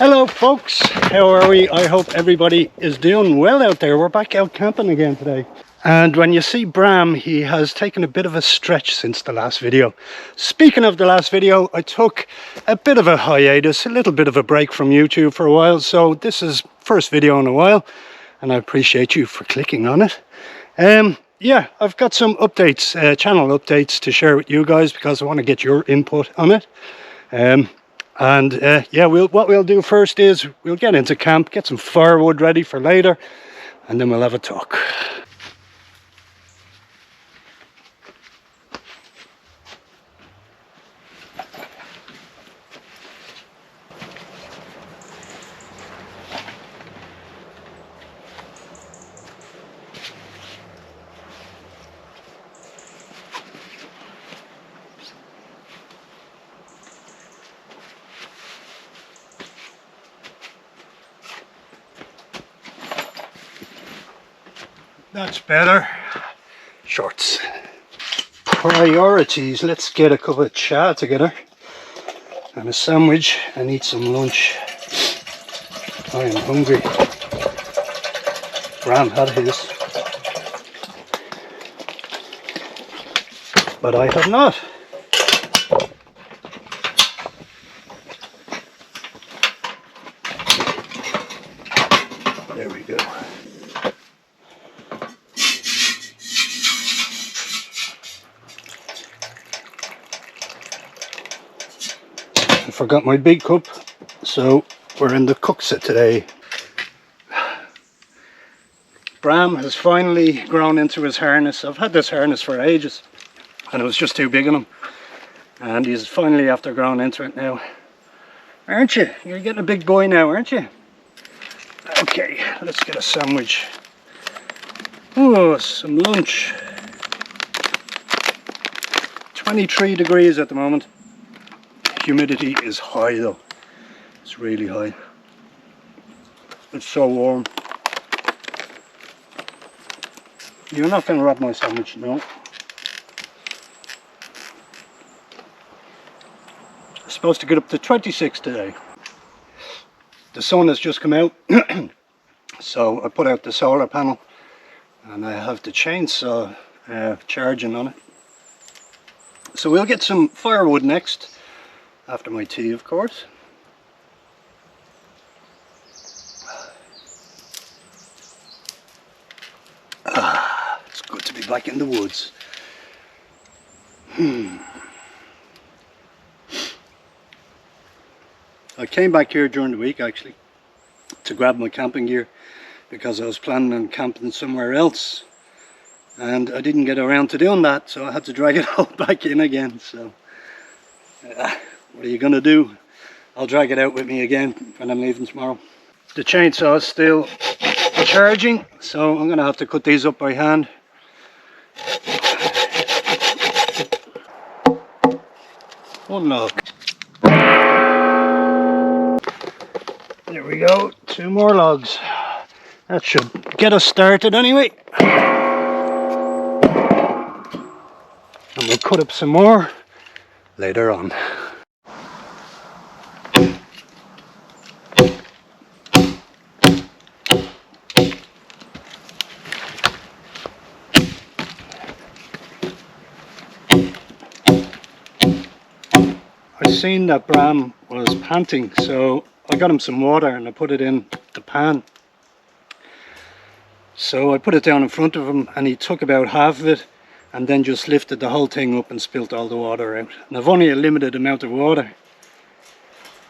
Hello folks, how are we? I hope everybody is doing well out there. We're back out camping again today. And when you see Bram, he has taken a bit of a stretch since the last video. Speaking of the last video, I took a bit of a hiatus, a little bit of a break from YouTube for a while. So this is first video in a while and I appreciate you for clicking on it. Yeah, I've got some updates, channel updates to share with you guys because I want to get your input on it. Yeah, what we'll do first is we'll get into camp, get some firewood ready for later, and then we'll have a talk. That's better. Shorts. Priorities. Let's get a cup of cha together and a sandwich and eat some lunch. I am hungry. Bram had his, but I have not. There we go. I forgot my big cup, so we're in the cook set today. Bram has finally grown into his harness. I've had this harness for ages and it was just too big on him, and he's finally after growing into it now. Aren't you? You're getting a big boy now, aren't you? Okay, let's get a sandwich. Oh, some lunch. 23 degrees at the moment. Humidity is high though. It's really high. It's so warm. You're not going to wrap my sandwich, no. It's supposed to get up to 26 today. The sun has just come out, so I put out the solar panel and I have the chainsaw charging on it. So we'll get some firewood next, after my tea of course. It's good to be back in the woods. I came back here during the week actually to grab my camping gear because I was planning on camping somewhere else and I didn't get around to doing that, so I had to drag it all back in again. So what are you gonna do? I'll drag it out with me again when I'm leaving tomorrow. The chainsaw is still charging, so I'm gonna have to cut these up by hand. One log. There we go, 2 more logs. That should get us started anyway. And we'll cut up some more later on. I seen that Bram was panting, so I got him some water and I put it in the pan. So I put it down in front of him and he took about half of it and then just lifted the whole thing up and spilt all the water out. And I've only a limited amount of water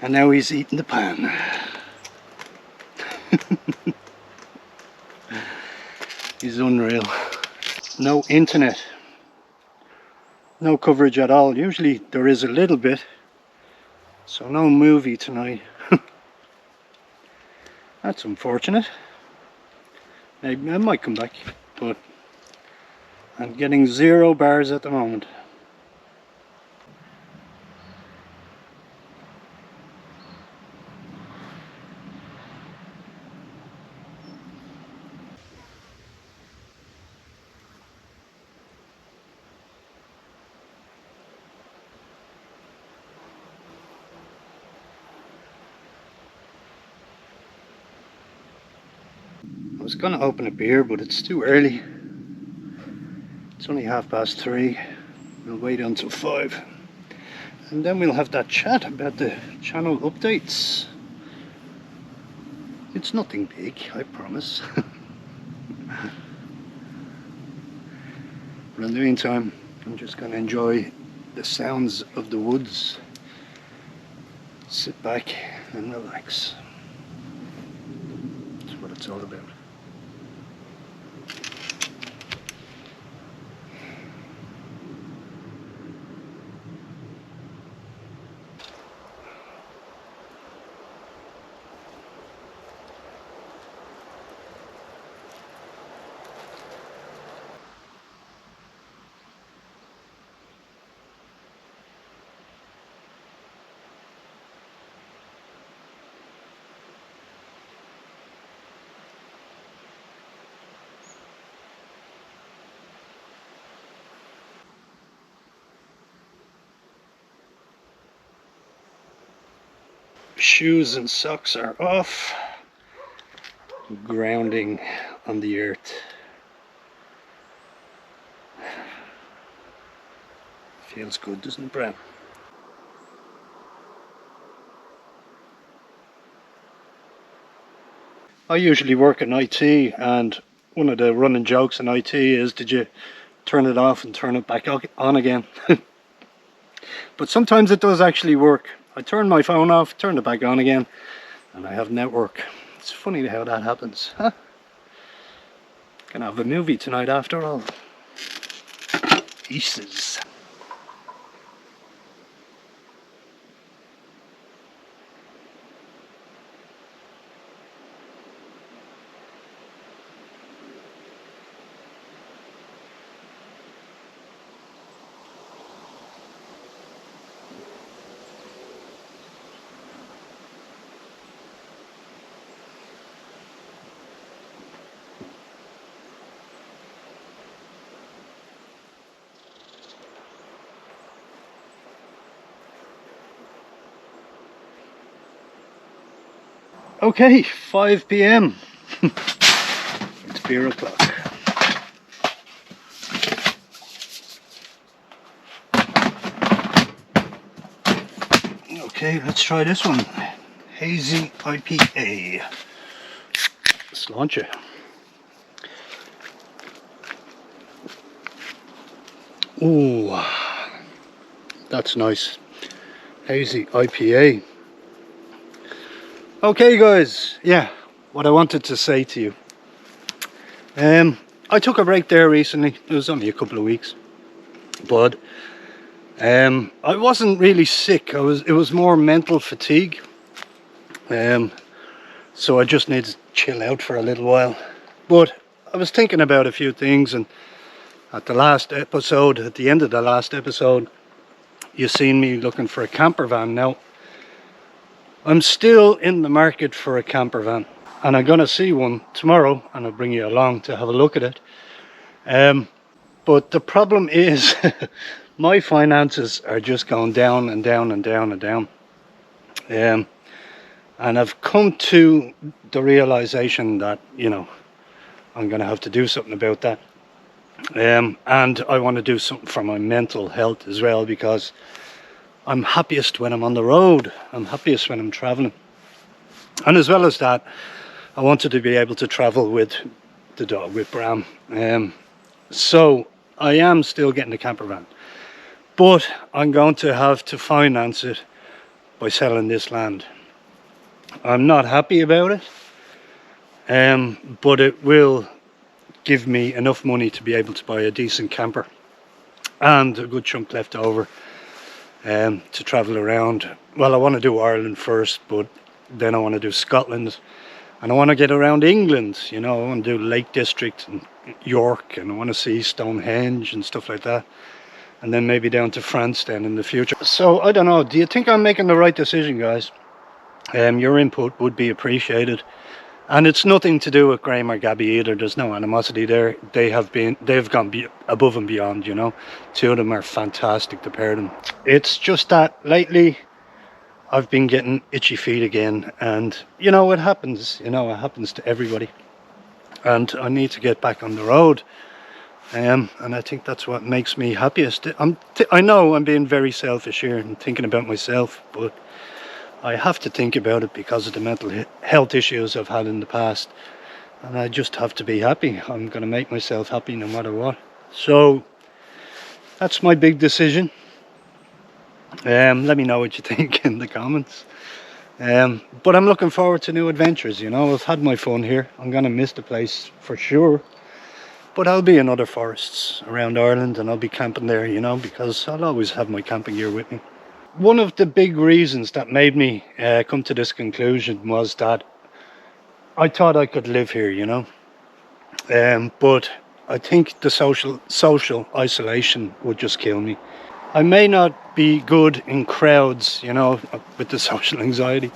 and now he's eating the pan. He's unreal. No internet, no coverage at all. Usually there is a little bit, so no movie tonight. That's unfortunate. Maybe I might come back, but I'm getting 0 bars at the moment. was going to open a beer, but it's too early. It's only 3:30. We'll wait until 5. And then we'll have that chat about the channel updates. It's nothing big, I promise. But in the meantime, I'm just going to enjoy the sounds of the woods. Sit back and relax. That's what it's all about. Shoes and socks are off. Grounding on the earth. Feels good, doesn't it, Bram? I usually work in IT, and one of the running jokes in IT is, did you turn it off and turn it back on again? But sometimes it does actually work. I turn my phone off, turn it back on again, and I have network. It's funny how that happens, huh? Gonna have a movie tonight after all. Pieces. Okay, 5 p.m. It's beer o'clock. Okay, let's try this one. Hazy IPA. Let's launch it. Ooh, that's nice. Hazy IPA. Okay guys, yeah, what I wanted to say to you. I took a break there recently. It was only a couple of weeks. But I wasn't really sick. It was more mental fatigue. So I just needed to chill out for a little while. But I was thinking about a few things, and at the end of the last episode, you seen me looking for a camper van. Now, I'm still in the market for a camper van, and I'm going to see one tomorrow, and I'll bring you along to have a look at it. But the problem is my finances are just going down and down and down and down. And I've come to the realization that, you know, I'm going to have to do something about that. And I want to do something for my mental health as well, because I'm happiest when I'm on the road. I'm happiest when I'm traveling. And as well as that, I wanted to be able to travel with the dog, with Bram. So I am still getting a camper van, but I'm going to have to finance it by selling this land. I'm not happy about it, but it will give me enough money to be able to buy a decent camper and a good chunk left over to travel around. Well, I want to do Ireland first, but then I want to do Scotland, and I want to get around England. You know, I want to do Lake District and York, and I want to see Stonehenge and stuff like that, and then maybe down to France then in the future. So I don't know, do you think I'm making the right decision, guys? Your input would be appreciated. And it's nothing to do with Graham or Gabby either. There's no animosity there. They've gone above and beyond, you know. Two of them are fantastic, the pair of them. It's just that lately I've been getting itchy feet again, and you know, it happens. You know, it happens to everybody. and I need to get back on the road. And I think that's what makes me happiest. I know I'm being very selfish here and thinking about myself, but I have to think about it because of the mental health issues I've had in the past, and I just have to be happy. I'm going to make myself happy no matter what. So that's my big decision. Let me know what you think in the comments. But I'm looking forward to new adventures. You know, I've had my fun here. I'm going to miss the place for sure. But I'll be in other forests around Ireland, and I'll be camping there, you know, because I'll always have my camping gear with me. One of the big reasons that made me come to this conclusion was that I thought I could live here, you know. But I think the social isolation would just kill me. I may not be good in crowds, you know, with the social anxiety,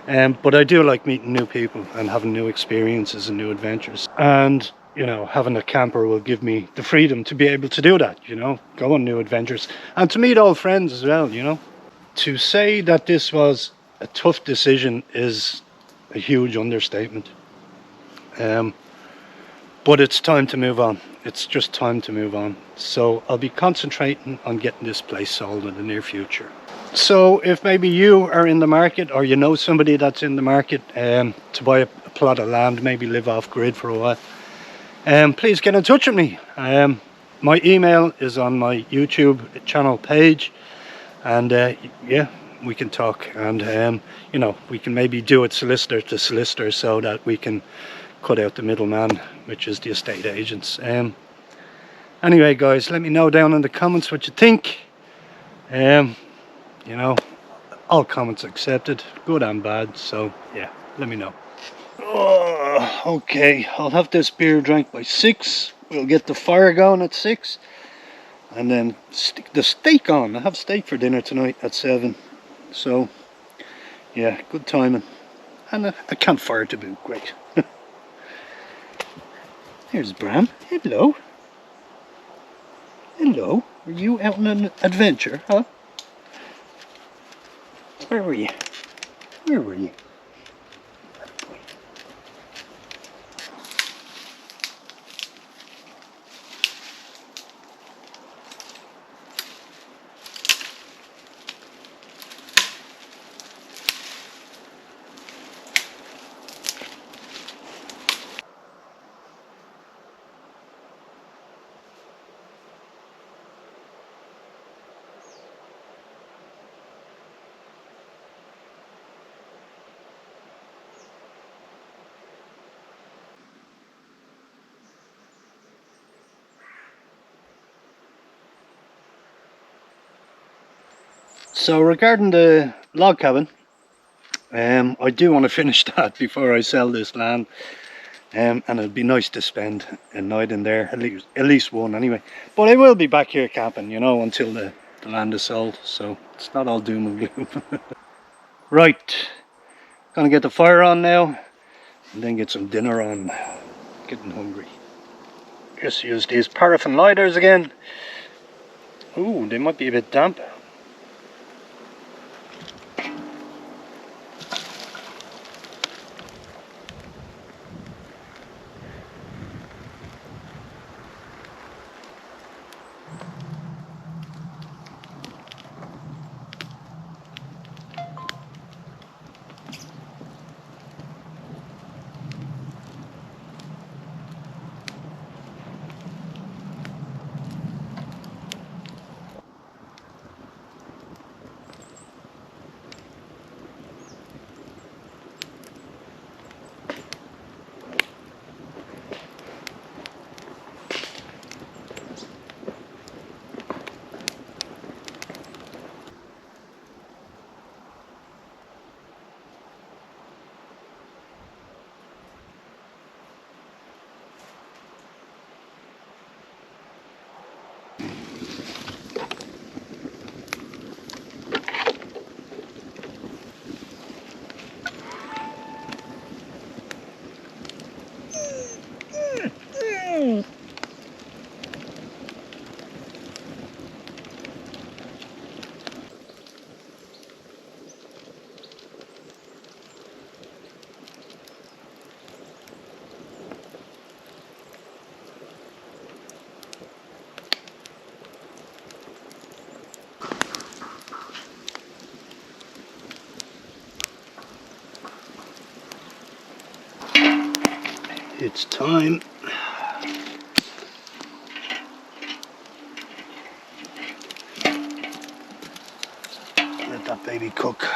but I do like meeting new people and having new experiences and new adventures. And, you know, having a camper will give me the freedom to be able to do that, you know, go on new adventures and to meet old friends as well, you know. To say that this was a tough decision is a huge understatement. But it's time to move on. It's just time to move on. So I'll be concentrating on getting this place sold in the near future. So if maybe you are in the market, or you know somebody that's in the market to buy a plot of land, maybe live off grid for a while, please get in touch with me. My email is on my YouTube channel page, and yeah, we can talk, and you know, we can maybe do it solicitor to solicitor so that we can cut out the middleman, which is the estate agents. Anyway guys, let me know down in the comments what you think. You know, all comments accepted, good and bad, so yeah, let me know. Oh, okay, I'll have this beer drank by 6. We'll get the fire going at 6, and then stick the steak on. I have steak for dinner tonight at 7, so yeah, good timing, and a campfire to boot. Great. Here's Bram. Hello. Hello. Are you out on an adventure, huh? Where were you? Where were you? So regarding the log cabin, I do want to finish that before I sell this land, and it'd be nice to spend a night in there, at least one anyway. But I will be back here camping, you know, until the land is sold, so it's not all doom and gloom. Right, gonna get the fire on now, and then get some dinner on. Getting hungry. Just use these paraffin lighters again. Ooh, they might be a bit damp. It's time. Let that baby cook.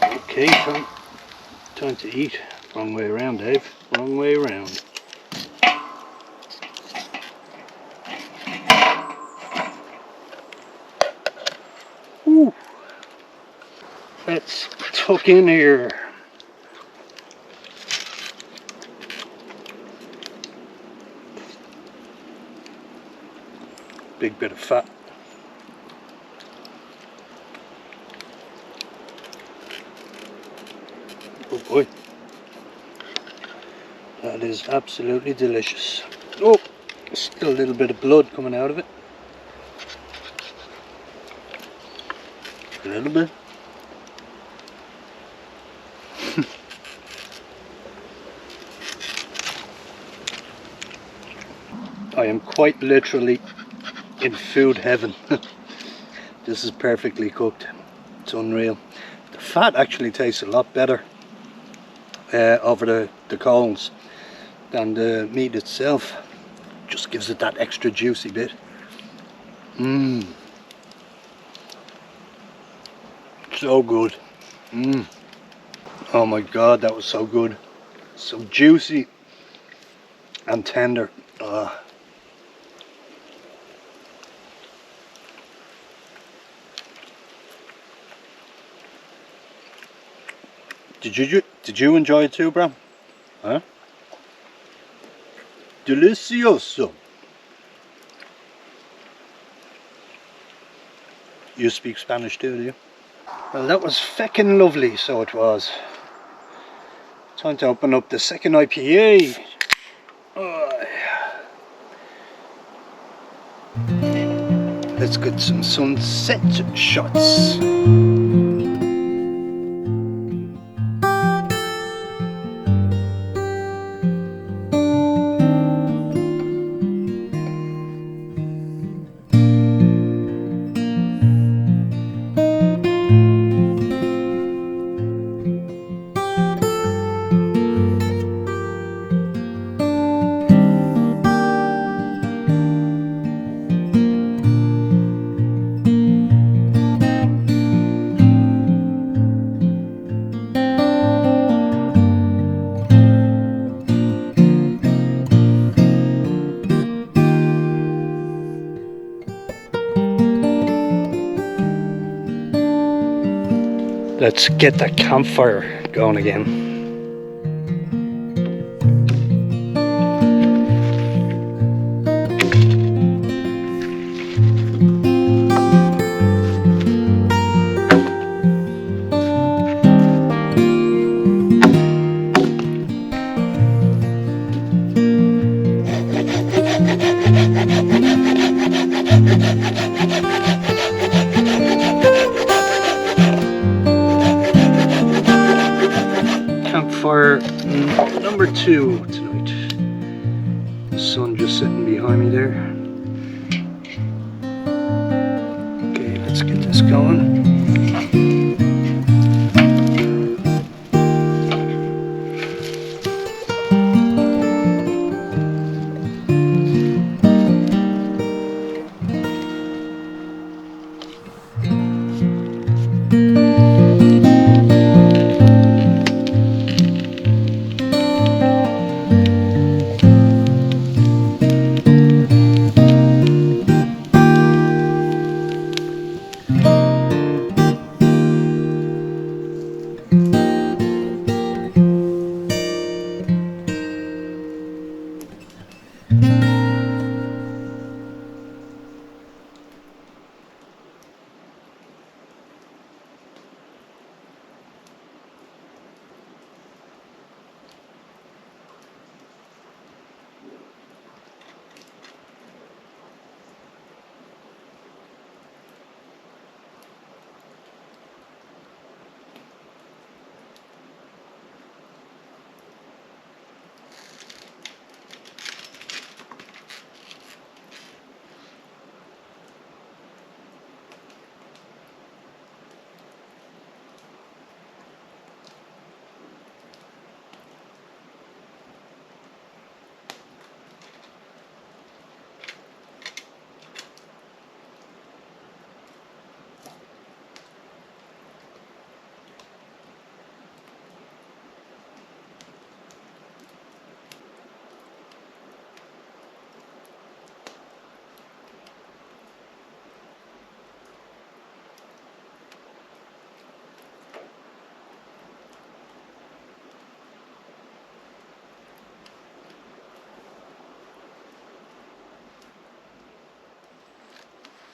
Okay, time to eat. Wrong way around, Dave. Wrong way around. Ooh. Let's tuck in here. Big bit of fat. Oh boy. That is absolutely delicious. Oh, still a little bit of blood coming out of it. A little bit. I am quite literally in food heaven. This is perfectly cooked. It's unreal. The fat actually tastes a lot better over the coals than the meat itself. Just gives it that extra juicy bit. Mmm. So good. Mmm. Oh my god, that was so good. So juicy and tender. Did you enjoy it too, Bram? Huh? Delicioso. You speak Spanish too, do you? Well, that was feckin' lovely, so it was. Time to open up the second IPA. Let's get some sunset shots. Let's get that campfire going again. Campfire number 2 tonight. The sun just sitting behind me there. Okay, let's get this going.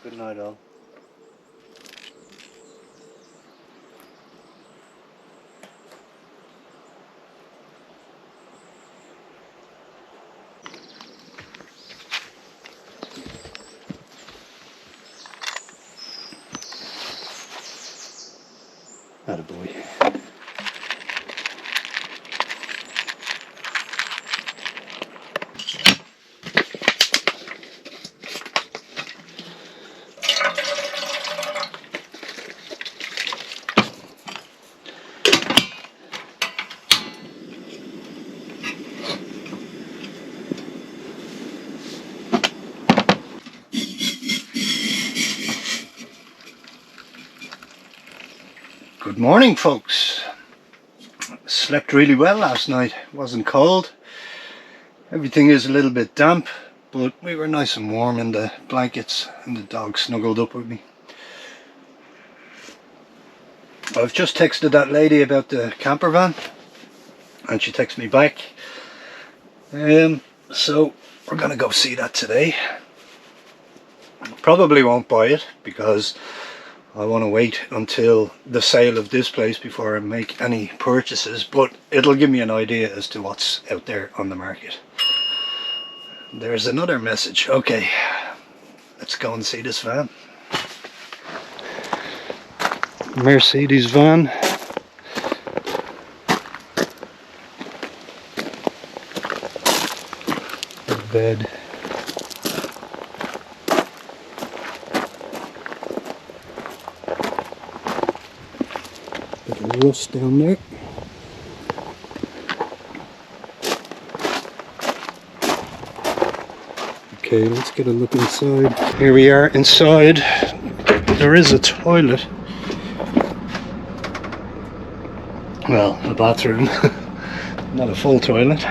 Good night, all. Attaboy. Good morning, folks. Slept really well last night. It wasn't cold. Everything is a little bit damp, but we were nice and warm in the blankets and the dog snuggled up with me. I've just texted that lady about the camper van and she texted me back. So we're gonna go see that today. Probably won't buy it because I want to wait until the sale of this place before I make any purchases, but it'll give me an idea as to what's out there on the market. There's another message. Okay, let's go and see this van. Mercedes van. The bed. Bit of rust down there. Okay, let's get a look inside. Here we are inside. There is a toilet. Well, a bathroom. Not a full toilet.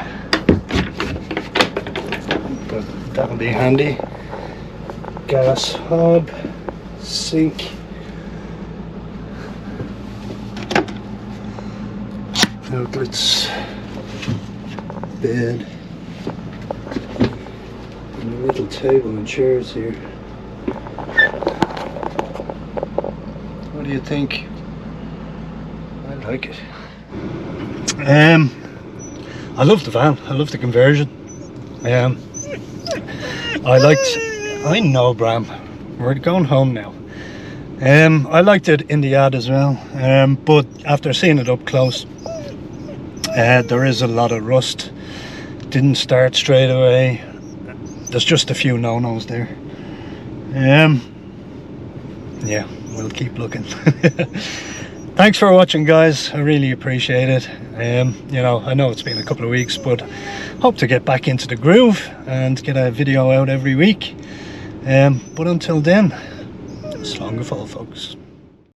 But that'll be handy. Gas hob. Sink. Outlets. Bed. And a little table and chairs here. What do you think? I like it. I love the van. I love the conversion. I know, Bram. We're going home now. I liked it in the ad as well. But after seeing it up close, there is a lot of rust. Didn't start straight away. There's just a few no-nos there. Yeah, we'll keep looking. Thanks for watching, guys. I really appreciate it. You know, I know it's been a couple of weeks, but hope to get back into the groove and get a video out every week. But until then, slán go fóill, folks.